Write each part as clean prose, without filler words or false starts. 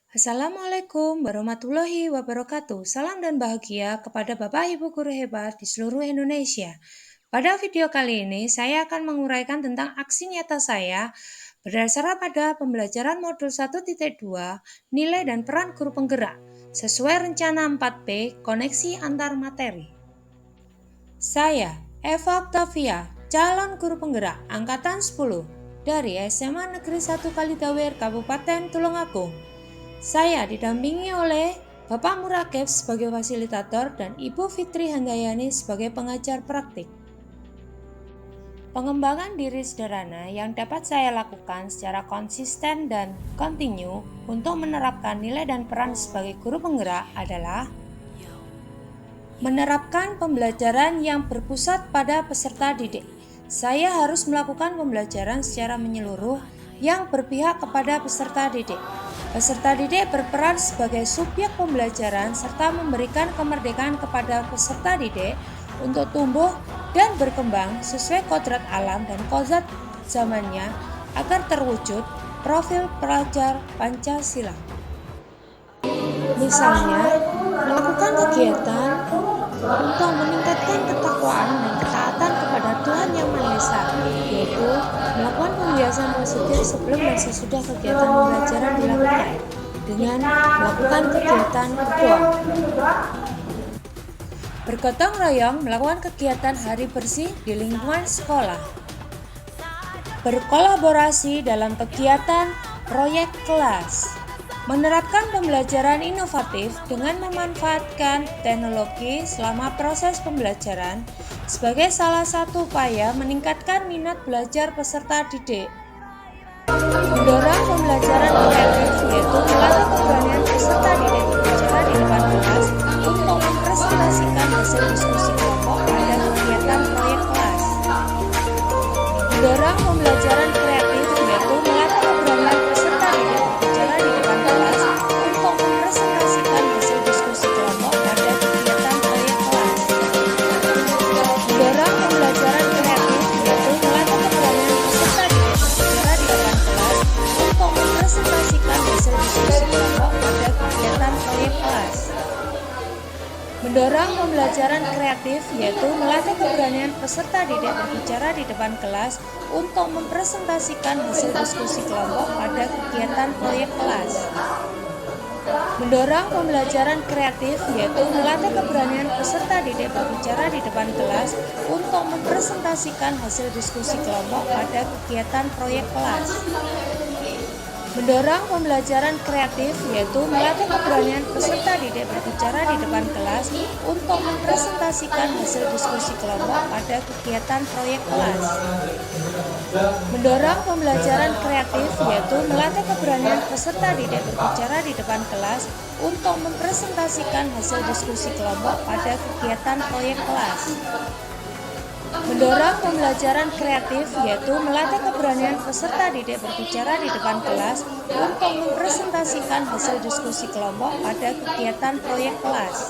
Assalamualaikum warahmatullahi wabarakatuh. Salam dan bahagia kepada Bapak Ibu guru hebat di seluruh Indonesia. Pada video kali ini, saya akan menguraikan tentang aksi nyata saya berdasarkan pada pembelajaran modul 1.2, nilai dan peran guru penggerak, sesuai rencana 4P, koneksi antar materi. Saya, Eva Octavia, calon guru penggerak Angkatan 10 dari SMA Negeri 1 Kalidawer, Kabupaten Tulungagung. Saya didampingi oleh Bapak Murakib sebagai fasilitator dan Ibu Fitri Handayani sebagai pengajar praktik. Pengembangan diri sederhana yang dapat saya lakukan secara konsisten dan kontinu untuk menerapkan nilai dan peran sebagai guru penggerak adalah menerapkan pembelajaran yang berpusat pada peserta didik. Saya harus melakukan pembelajaran secara menyeluruh yang berpihak kepada peserta didik. Peserta didik berperan sebagai subjek pembelajaran serta memberikan kemerdekaan kepada peserta didik untuk tumbuh dan berkembang sesuai kodrat alam dan kodrat zamannya agar terwujud profil pelajar Pancasila. Misalnya, melakukan kegiatan untuk meningkatkan ketakwaan dan ketaatan kepada Tuhan Yang Maha Esa, yaitu melakukan pembiasaan positif sebelum dan sesudah kegiatan pembelajaran dilakukan dengan melakukan kegiatan berdoa. Bergotong royong melakukan kegiatan hari bersih di lingkungan sekolah. Berkolaborasi dalam kegiatan proyek kelas. Menerapkan pembelajaran inovatif dengan memanfaatkan teknologi selama proses pembelajaran sebagai salah satu upaya meningkatkan minat belajar peserta didik. Mendorong pembelajaran kreatif, yaitu melatih keberanian peserta didik berbicara di depan kelas untuk mempresentasikan hasil diskusi kelompok pada kegiatan proyek kelas. Mendorong pembelajaran kreatif, yaitu melatih keberanian peserta didik berbicara di depan kelas untuk mempresentasikan hasil diskusi kelompok pada kegiatan proyek kelas. Mendorong pembelajaran kreatif, yaitu melatih keberanian peserta didik berbicara di depan kelas untuk mempresentasikan hasil diskusi kelompok pada kegiatan proyek kelas. Mendorong pembelajaran kreatif, yaitu melatih keberanian peserta didik berbicara di depan kelas untuk mempresentasikan hasil diskusi kelompok pada kegiatan proyek kelas. Mendorong pembelajaran kreatif, yaitu melatih keberanian peserta didik berbicara di depan kelas untuk mempresentasikan hasil diskusi kelompok pada kegiatan proyek kelas. Mendorong pembelajaran kreatif, yaitu melatih keberanian peserta didik berbicara di depan kelas untuk mempresentasikan hasil diskusi kelompok pada kegiatan proyek kelas. Mendorong pembelajaran kreatif, yaitu melatih keberanian peserta didik berbicara di depan kelas untuk mempresentasikan hasil diskusi kelompok pada kegiatan proyek kelas. Mendorong pembelajaran kreatif, yaitu melatih keberanian peserta didik berbicara di depan kelas untuk mempresentasikan hasil diskusi kelompok pada kegiatan proyek kelas.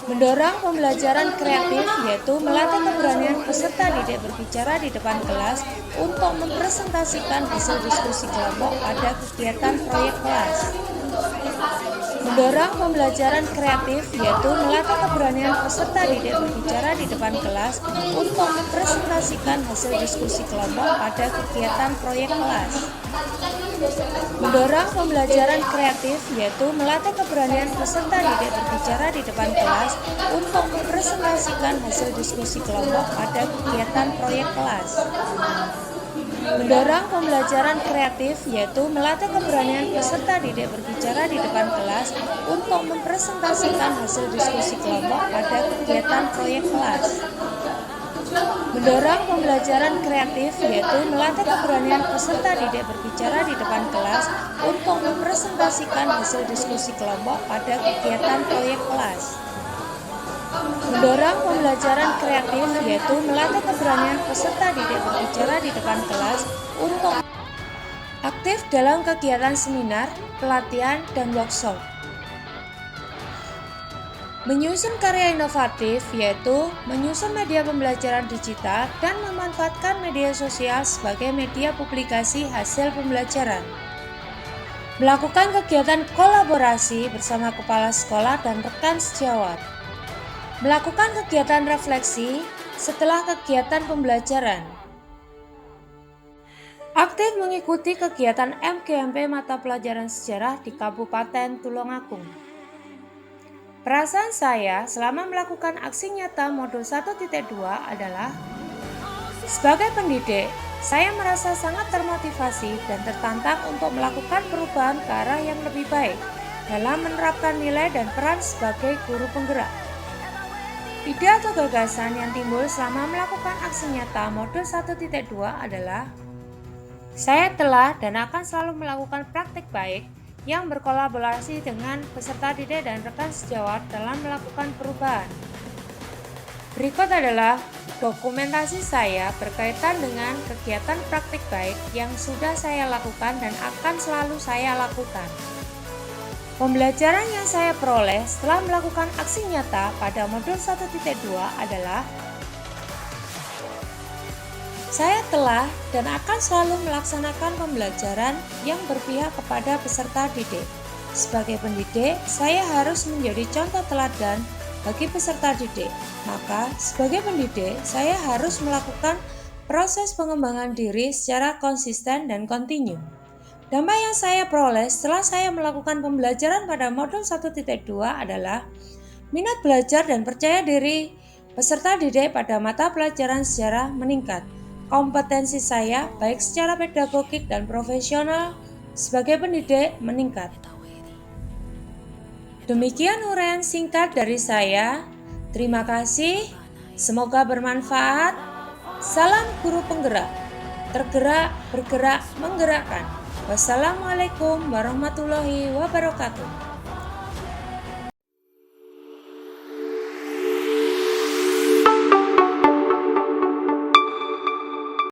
Mendorong pembelajaran kreatif, yaitu melatih keberanian peserta didik berbicara di depan kelas untuk mempresentasikan hasil diskusi kelompok pada kegiatan proyek kelas. Mendorong pembelajaran kreatif, yaitu melatih keberanian peserta didik berbicara di depan kelas untuk mempresentasikan hasil diskusi kelompok pada kegiatan proyek kelas. Mendorong pembelajaran kreatif, yaitu melatih keberanian peserta didik berbicara di depan kelas untuk mempresentasikan hasil diskusi kelompok pada kegiatan proyek kelas. Mendorong pembelajaran kreatif, yaitu melatih keberanian peserta didik berbicara di depan kelas untuk mempresentasikan hasil diskusi kelompok pada kegiatan proyek kelas. Mendorong pembelajaran kreatif, yaitu melatih keberanian peserta didik berbicara di depan kelas untuk mempresentasikan hasil diskusi kelompok pada kegiatan proyek kelas. Mendorong pembelajaran kreatif, yaitu melatih keberanian peserta didik berbicara di depan kelas untuk aktif dalam kegiatan seminar, pelatihan, dan workshop. Menyusun karya inovatif, yaitu menyusun media pembelajaran digital dan memanfaatkan media sosial sebagai media publikasi hasil pembelajaran. Melakukan kegiatan kolaborasi bersama kepala sekolah dan rekan sejawat. Melakukan kegiatan refleksi setelah kegiatan pembelajaran. Aktif mengikuti kegiatan MGMP mata pelajaran sejarah di Kabupaten Tulungagung. Perasaan saya selama melakukan aksi nyata modul 1.2 adalah sebagai pendidik, saya merasa sangat termotivasi dan tertantang untuk melakukan perubahan ke arah yang lebih baik dalam menerapkan nilai dan peran sebagai guru penggerak. Ide atau gagasan yang timbul selama melakukan aksi nyata modul 1.2 adalah saya telah dan akan selalu melakukan praktik baik yang berkolaborasi dengan peserta didik dan rekan sejawat dalam melakukan perubahan. Berikut adalah dokumentasi saya berkaitan dengan kegiatan praktik baik yang sudah saya lakukan dan akan selalu saya lakukan. Pembelajaran yang saya peroleh setelah melakukan aksi nyata pada modul 1.2 adalah saya telah dan akan selalu melaksanakan pembelajaran yang berpihak kepada peserta didik. Sebagai pendidik, saya harus menjadi contoh teladan bagi peserta didik. Maka, sebagai pendidik, saya harus melakukan proses pengembangan diri secara konsisten dan kontinu. Dampak yang saya peroleh setelah saya melakukan pembelajaran pada modul 1.2 adalah minat belajar dan percaya diri peserta didik pada mata pelajaran sejarah meningkat. Kompetensi saya, baik secara pedagogik dan profesional sebagai pendidik, meningkat. Demikian uraian singkat dari saya. Terima kasih. Semoga bermanfaat. Salam guru penggerak. Tergerak, bergerak, menggerakkan. Wassalamualaikum warahmatullahi wabarakatuh.